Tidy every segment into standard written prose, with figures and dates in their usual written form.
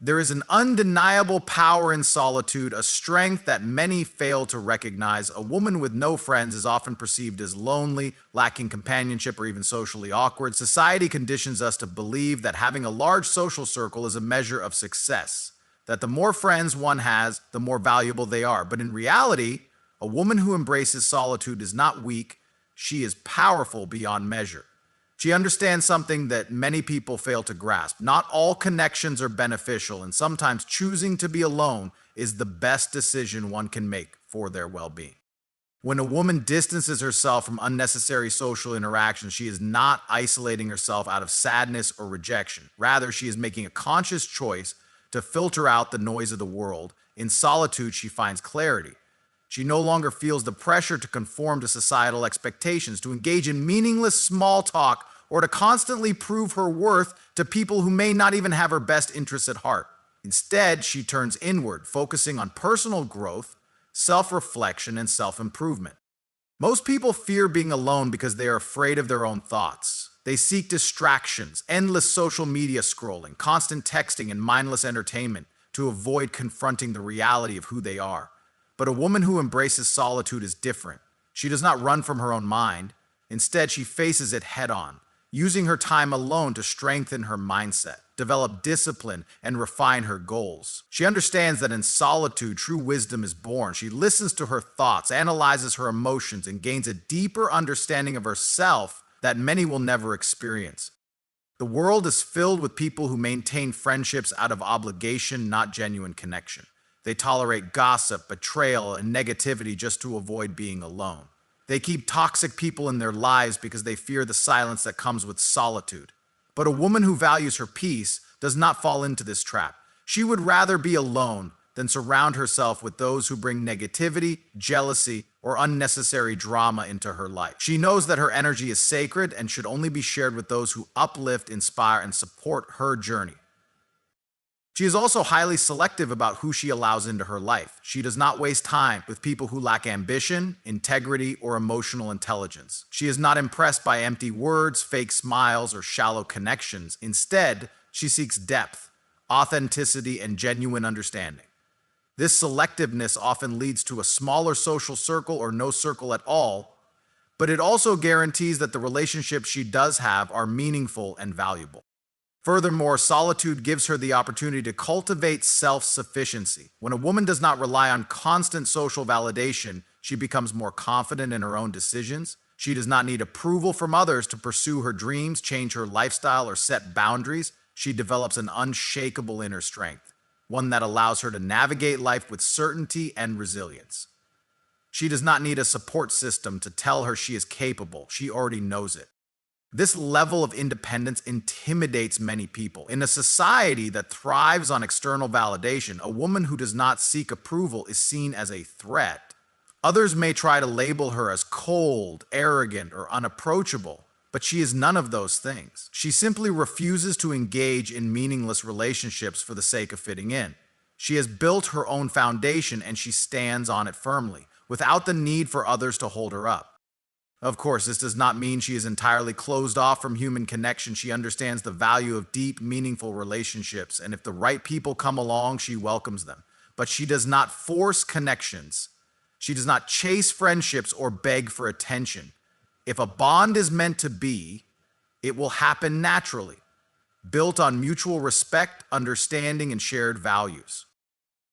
There is an undeniable power in solitude, a strength that many fail to recognize. A woman with no friends is often perceived as lonely, lacking companionship, or even socially awkward. Society conditions us to believe that having a large social circle is a measure of success, that the more friends one has, the more valuable they are. But in reality, a woman who embraces solitude is not weak, she is powerful beyond measure. She understands something that many people fail to grasp. Not all connections are beneficial, and sometimes choosing to be alone is the best decision one can make for their well-being. When a woman distances herself from unnecessary social interaction, she is not isolating herself out of sadness or rejection. Rather, she is making a conscious choice to filter out the noise of the world. In solitude, she finds clarity. She no longer feels the pressure to conform to societal expectations, to engage in meaningless small talk, or to constantly prove her worth to people who may not even have her best interests at heart. Instead, she turns inward, focusing on personal growth, self-reflection, and self-improvement. Most people fear being alone because they are afraid of their own thoughts. They seek distractions, endless social media scrolling, constant texting, and mindless entertainment to avoid confronting the reality of who they are. But a woman who embraces solitude is different. She does not run from her own mind. Instead, she faces it head-on, using her time alone to strengthen her mindset, develop discipline, and refine her goals. She understands that in solitude, true wisdom is born. She listens to her thoughts, analyzes her emotions, and gains a deeper understanding of herself that many will never experience. The world is filled with people who maintain friendships out of obligation, not genuine connection. They tolerate gossip, betrayal, and negativity just to avoid being alone. They keep toxic people in their lives because they fear the silence that comes with solitude. But a woman who values her peace does not fall into this trap. She would rather be alone than surround herself with those who bring negativity, jealousy, or unnecessary drama into her life. She knows that her energy is sacred and should only be shared with those who uplift, inspire, and support her journey. She is also highly selective about who she allows into her life. She does not waste time with people who lack ambition, integrity, or emotional intelligence. She is not impressed by empty words, fake smiles, or shallow connections. Instead, she seeks depth, authenticity, and genuine understanding. This selectiveness often leads to a smaller social circle or no circle at all, but it also guarantees that the relationships she does have are meaningful and valuable. Furthermore, solitude gives her the opportunity to cultivate self-sufficiency. When a woman does not rely on constant social validation, she becomes more confident in her own decisions. She does not need approval from others to pursue her dreams, change her lifestyle, or set boundaries. She develops an unshakable inner strength, one that allows her to navigate life with certainty and resilience. She does not need a support system to tell her she is capable. She already knows it. This level of independence intimidates many people. In a society that thrives on external validation, a woman who does not seek approval is seen as a threat. Others may try to label her as cold, arrogant, or unapproachable, but she is none of those things. She simply refuses to engage in meaningless relationships for the sake of fitting in. She has built her own foundation and she stands on it firmly, without the need for others to hold her up. Of course, this does not mean she is entirely closed off from human connection. She understands the value of deep, meaningful relationships, and if the right people come along, she welcomes them. But she does not force connections. She does not chase friendships or beg for attention. If a bond is meant to be, it will happen naturally, built on mutual respect, understanding, and shared values.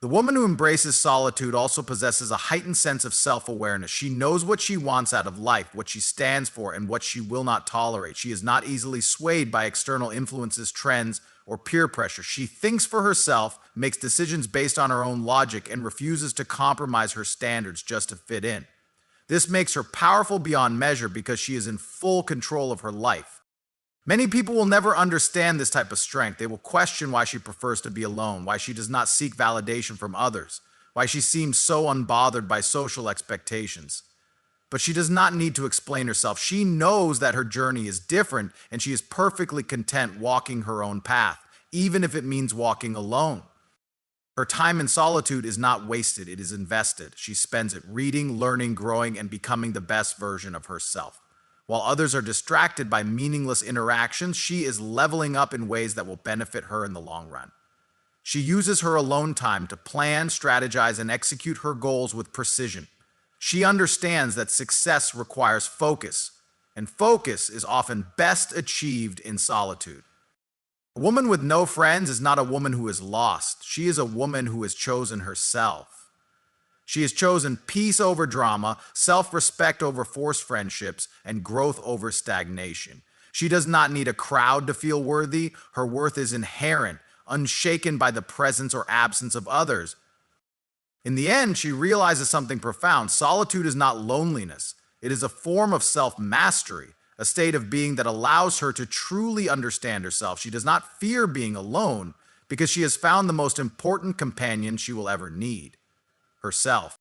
The woman who embraces solitude also possesses a heightened sense of self-awareness. She knows what she wants out of life, what she stands for, and what she will not tolerate. She is not easily swayed by external influences, trends, or peer pressure. She thinks for herself, makes decisions based on her own logic, and refuses to compromise her standards just to fit in. This makes her powerful beyond measure because she is in full control of her life. Many people will never understand this type of strength. They will question why she prefers to be alone, why she does not seek validation from others, why she seems so unbothered by social expectations. But she does not need to explain herself. She knows that her journey is different and she is perfectly content walking her own path, even if it means walking alone. Her time in solitude is not wasted, it is invested. She spends it reading, learning, growing, and becoming the best version of herself. While others are distracted by meaningless interactions, she is leveling up in ways that will benefit her in the long run. She uses her alone time to plan, strategize, and execute her goals with precision. She understands that success requires focus, and focus is often best achieved in solitude. A woman with no friends is not a woman who is lost. She is a woman who has chosen herself. She has chosen peace over drama, self-respect over forced friendships, and growth over stagnation. She does not need a crowd to feel worthy. Her worth is inherent, unshaken by the presence or absence of others. In the end, she realizes something profound. Solitude is not loneliness. It is a form of self-mastery, a state of being that allows her to truly understand herself. She does not fear being alone because she has found the most important companion she will ever need: herself.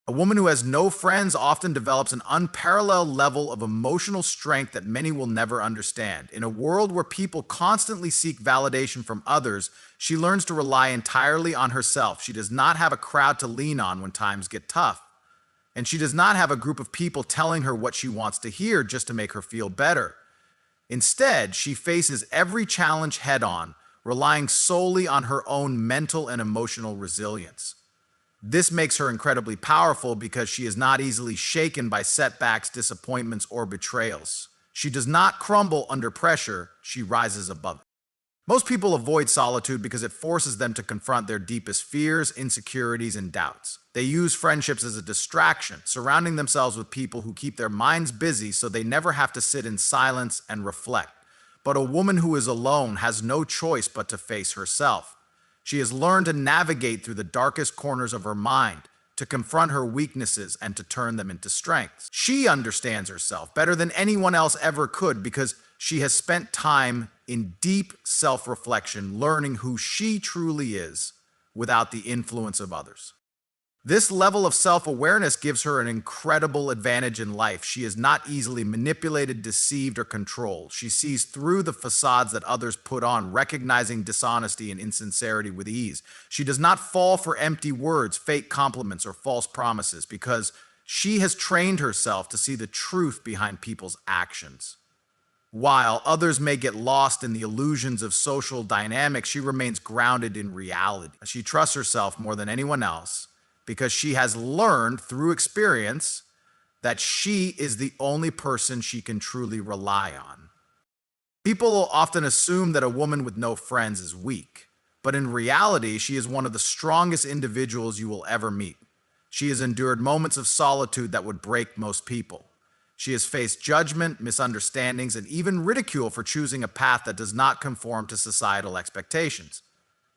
A woman who has no friends often develops an unparalleled level of emotional strength that many will never understand. In a world where people constantly seek validation from others, she learns to rely entirely on herself. She does not have a crowd to lean on when times get tough. And she does not have a group of people telling her what she wants to hear just to make her feel better. Instead, she faces every challenge head-on, relying solely on her own mental and emotional resilience. This makes her incredibly powerful because she is not easily shaken by setbacks, disappointments, or betrayals. She does not crumble under pressure, she rises above it. Most people avoid solitude because it forces them to confront their deepest fears, insecurities, and doubts. They use friendships as a distraction, surrounding themselves with people who keep their minds busy so they never have to sit in silence and reflect. But a woman who is alone has no choice but to face herself. She has learned to navigate through the darkest corners of her mind, to confront her weaknesses and to turn them into strengths. She understands herself better than anyone else ever could because she has spent time in deep self-reflection, learning who she truly is without the influence of others. This level of self-awareness gives her an incredible advantage in life. She is not easily manipulated, deceived, or controlled. She sees through the facades that others put on, recognizing dishonesty and insincerity with ease. She does not fall for empty words, fake compliments, or false promises because she has trained herself to see the truth behind people's actions. While others may get lost in the illusions of social dynamics, she remains grounded in reality. She trusts herself more than anyone else, because she has learned through experience that she is the only person she can truly rely on. People will often assume that a woman with no friends is weak, but in reality, she is one of the strongest individuals you will ever meet. She has endured moments of solitude that would break most people. She has faced judgment, misunderstandings, and even ridicule for choosing a path that does not conform to societal expectations.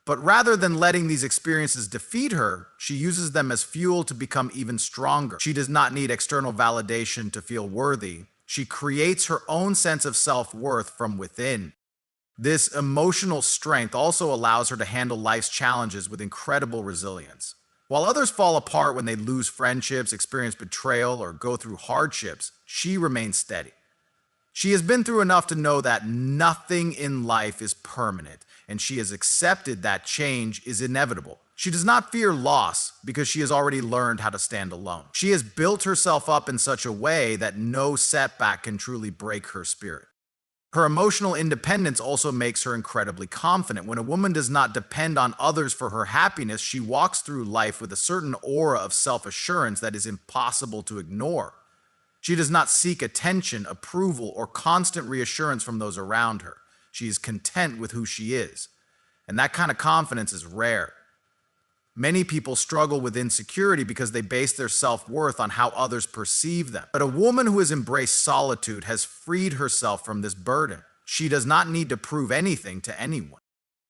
But rather than letting these experiences defeat her, she uses them as fuel to become even stronger. She does not need external validation to feel worthy. She creates her own sense of self-worth from within. This emotional strength also allows her to handle life's challenges with incredible resilience. While others fall apart when they lose friendships, experience betrayal, or go through hardships, she remains steady. She has been through enough to know that nothing in life is permanent, and she has accepted that change is inevitable. She does not fear loss because she has already learned how to stand alone. She has built herself up in such a way that no setback can truly break her spirit. Her emotional independence also makes her incredibly confident. When a woman does not depend on others for her happiness, she walks through life with a certain aura of self-assurance that is impossible to ignore. She does not seek attention, approval, or constant reassurance from those around her. She is content with who she is. And that kind of confidence is rare. Many people struggle with insecurity because they base their self-worth on how others perceive them. But a woman who has embraced solitude has freed herself from this burden. She does not need to prove anything to anyone.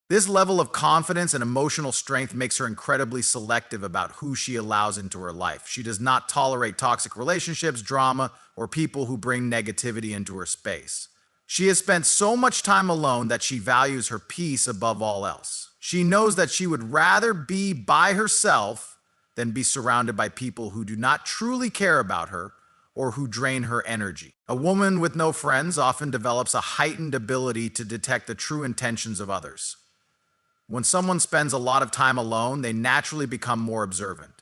This level of confidence and emotional strength makes her incredibly selective about who she allows into her life. She does not tolerate toxic relationships, drama, or people who bring negativity into her space. She has spent so much time alone that she values her peace above all else. She knows that she would rather be by herself than be surrounded by people who do not truly care about her or who drain her energy. A woman with no friends often develops a heightened ability to detect the true intentions of others. When someone spends a lot of time alone, they naturally become more observant.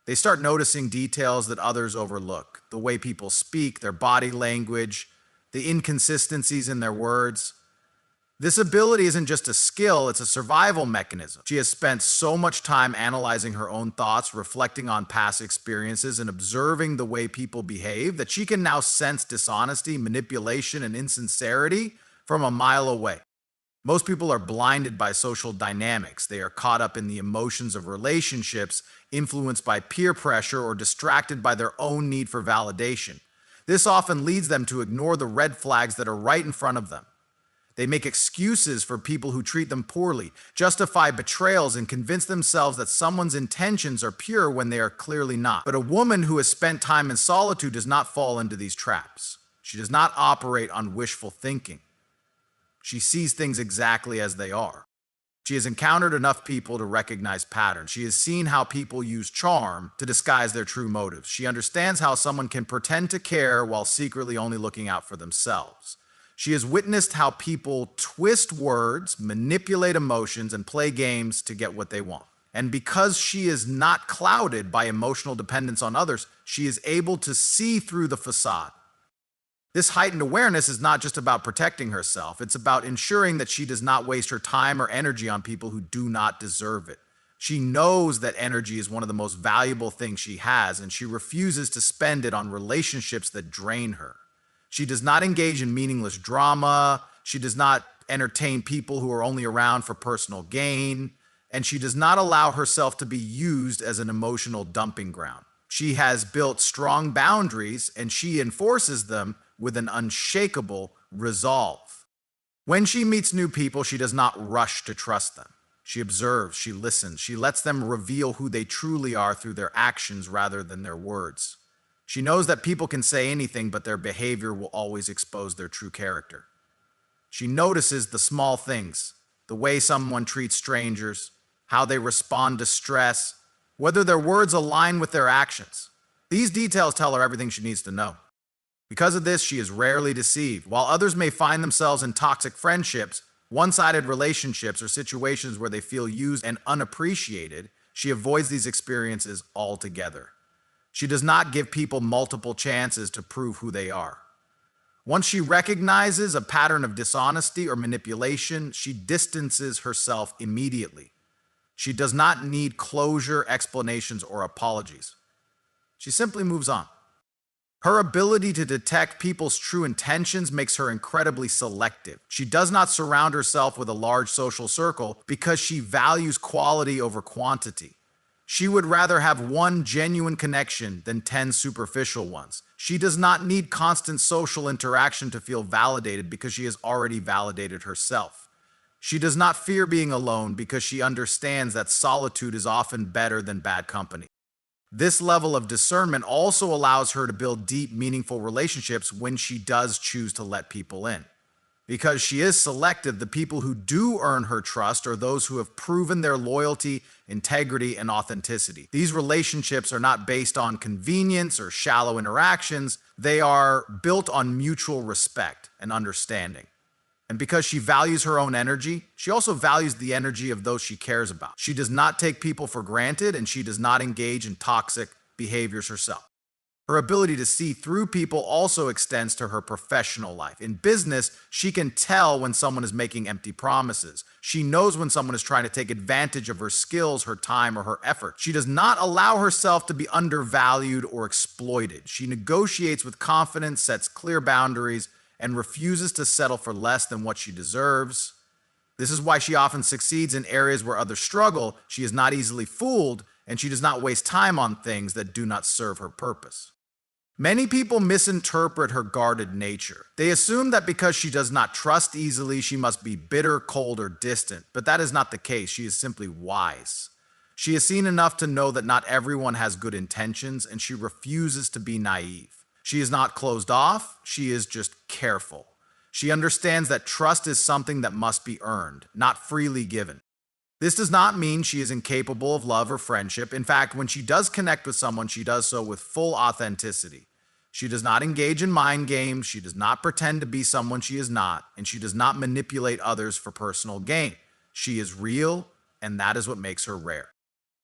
They start noticing details that others overlook: the way people speak, their body language, the inconsistencies in their words. This ability isn't just a skill, it's a survival mechanism. She has spent so much time analyzing her own thoughts, reflecting on past experiences, and observing the way people behave that she can now sense dishonesty, manipulation, and insincerity from a mile away. Most people are blinded by social dynamics. They are caught up in the emotions of relationships, influenced by peer pressure, or distracted by their own need for validation. This often leads them to ignore the red flags that are right in front of them. They make excuses for people who treat them poorly, justify betrayals, and convince themselves that someone's intentions are pure when they are clearly not. But a woman who has spent time in solitude does not fall into these traps. She does not operate on wishful thinking. She sees things exactly as they are. She has encountered enough people to recognize patterns. She has seen how people use charm to disguise their true motives. She understands how someone can pretend to care while secretly only looking out for themselves. She has witnessed how people twist words, manipulate emotions, and play games to get what they want. And because she is not clouded by emotional dependence on others, she is able to see through the facade. This heightened awareness is not just about protecting herself, it's about ensuring that she does not waste her time or energy on people who do not deserve it. She knows that energy is one of the most valuable things she has, and she refuses to spend it on relationships that drain her. She does not engage in meaningless drama. She does not entertain people who are only around for personal gain. And she does not allow herself to be used as an emotional dumping ground. She has built strong boundaries and she enforces them with an unshakable resolve. When she meets new people, she does not rush to trust them. She observes, she listens, she lets them reveal who they truly are through their actions rather than their words. She knows that people can say anything, but their behavior will always expose their true character. She notices the small things, the way someone treats strangers, how they respond to stress, whether their words align with their actions. These details tell her everything she needs to know. Because of this, she is rarely deceived. While others may find themselves in toxic friendships, one-sided relationships, or situations where they feel used and unappreciated, she avoids these experiences altogether. She does not give people multiple chances to prove who they are. Once she recognizes a pattern of dishonesty or manipulation, she distances herself immediately. She does not need closure, explanations, or apologies. She simply moves on. Her ability to detect people's true intentions makes her incredibly selective. She does not surround herself with a large social circle because she values quality over quantity. She would rather have one genuine connection than 10 superficial ones. She does not need constant social interaction to feel validated because she has already validated herself. She does not fear being alone because she understands that solitude is often better than bad company. This level of discernment also allows her to build deep, meaningful relationships when she does choose to let people in. Because she is selective, the people who do earn her trust are those who have proven their loyalty, integrity, and authenticity. These relationships are not based on convenience or shallow interactions. They are built on mutual respect and understanding. And because she values her own energy, she also values the energy of those she cares about. She does not take people for granted, and she does not engage in toxic behaviors herself. Her ability to see through people also extends to her professional life. In business, she can tell when someone is making empty promises. She knows when someone is trying to take advantage of her skills, her time, or her effort. She does not allow herself to be undervalued or exploited. She negotiates with confidence, sets clear boundaries, and refuses to settle for less than what she deserves. This is why she often succeeds in areas where others struggle. She is not easily fooled, and she does not waste time on things that do not serve her purpose. Many people misinterpret her guarded nature. They assume that because she does not trust easily, she must be bitter, cold, or distant. But that is not the case. She is simply wise. She has seen enough to know that not everyone has good intentions, and she refuses to be naive. She is not closed off. She is just careful. She understands that trust is something that must be earned, not freely given. This does not mean she is incapable of love or friendship. In fact, when she does connect with someone, she does so with full authenticity. She does not engage in mind games, she does not pretend to be someone she is not, and she does not manipulate others for personal gain. She is real, and that is what makes her rare.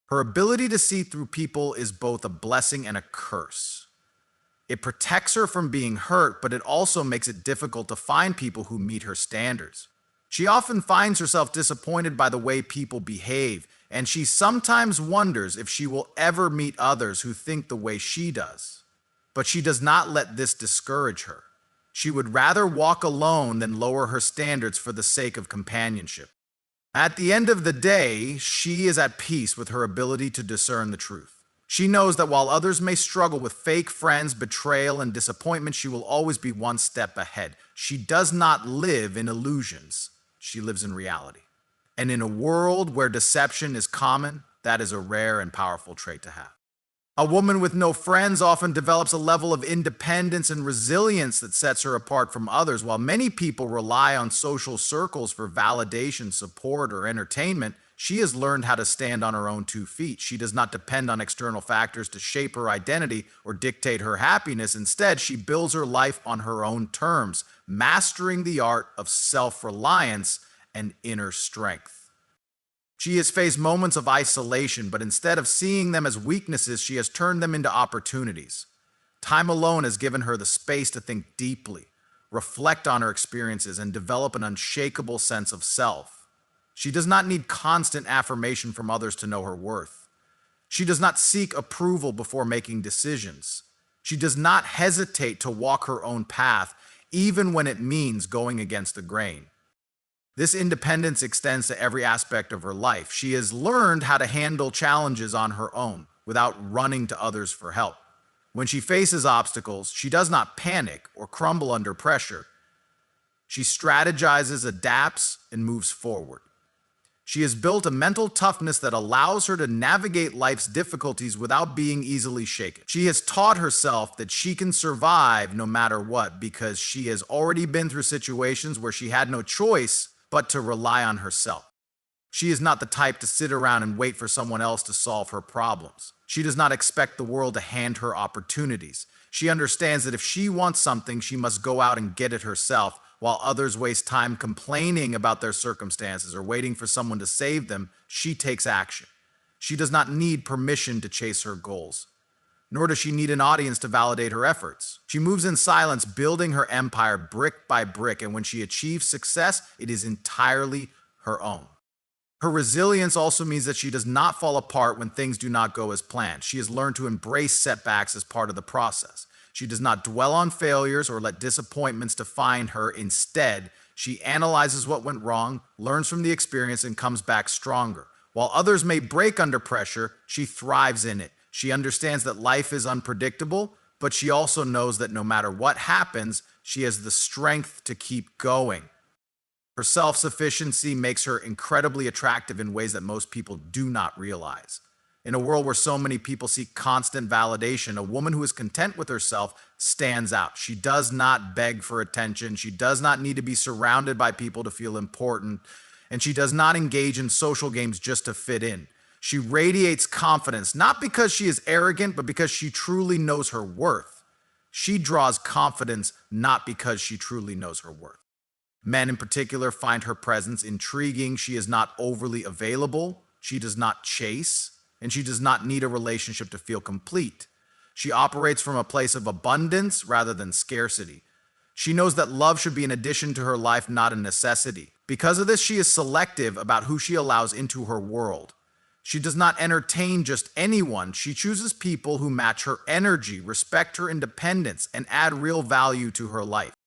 Her ability to see through people is both a blessing and a curse. It protects her from being hurt, but it also makes it difficult to find people who meet her standards. She often finds herself disappointed by the way people behave, and she sometimes wonders if she will ever meet others who think the way she does. But she does not let this discourage her. She would rather walk alone than lower her standards for the sake of companionship. At the end of the day, she is at peace with her ability to discern the truth. She knows that while others may struggle with fake friends, betrayal, and disappointment, she will always be one step ahead. She does not live in illusions. She lives in reality. And in a world where deception is common, that is a rare and powerful trait to have. A woman with no friends often develops a level of independence and resilience that sets her apart from others. While many people rely on social circles for validation, support, or entertainment, she has learned how to stand on her own 2 feet. She does not depend on external factors to shape her identity or dictate her happiness. Instead, she builds her life on her own terms, mastering the art of self-reliance and inner strength. She has faced moments of isolation, but instead of seeing them as weaknesses, she has turned them into opportunities. Time alone has given her the space to think deeply, reflect on her experiences, and develop an unshakable sense of self. She does not need constant affirmation from others to know her worth. She does not seek approval before making decisions. She does not hesitate to walk her own path, even when it means going against the grain. This independence extends to every aspect of her life. She has learned how to handle challenges on her own without running to others for help. When she faces obstacles, she does not panic or crumble under pressure. She strategizes, adapts, and moves forward. She has built a mental toughness that allows her to navigate life's difficulties without being easily shaken. She has taught herself that she can survive no matter what because she has already been through situations where she had no choice but to rely on herself. She is not the type to sit around and wait for someone else to solve her problems. She does not expect the world to hand her opportunities. She understands that if she wants something, she must go out and get it herself, while others waste time complaining about their circumstances or waiting for someone to save them. She takes action. She does not need permission to chase her goals, nor does she need an audience to validate her efforts. She moves in silence, building her empire brick by brick, and when she achieves success, it is entirely her own. Her resilience also means that she does not fall apart when things do not go as planned. She has learned to embrace setbacks as part of the process. She does not dwell on failures or let disappointments define her. Instead, she analyzes what went wrong, learns from the experience, and comes back stronger. While others may break under pressure, she thrives in it. She understands that life is unpredictable, but she also knows that no matter what happens, she has the strength to keep going. Her self-sufficiency makes her incredibly attractive in ways that most people do not realize. In a world where so many people seek constant validation, a woman who is content with herself stands out. She does not beg for attention. She does not need to be surrounded by people to feel important. And she does not engage in social games just to fit in. She radiates confidence, not because she is arrogant, but because she truly knows her worth. She draws confidence not because she truly knows her worth. Men in particular find her presence intriguing. She is not overly available. She does not chase, and she does not need a relationship to feel complete. She operates from a place of abundance rather than scarcity. She knows that love should be an addition to her life, not a necessity. Because of this, she is selective about who she allows into her world. She does not entertain just anyone. She chooses people who match her energy, respect her independence, and add real value to her life.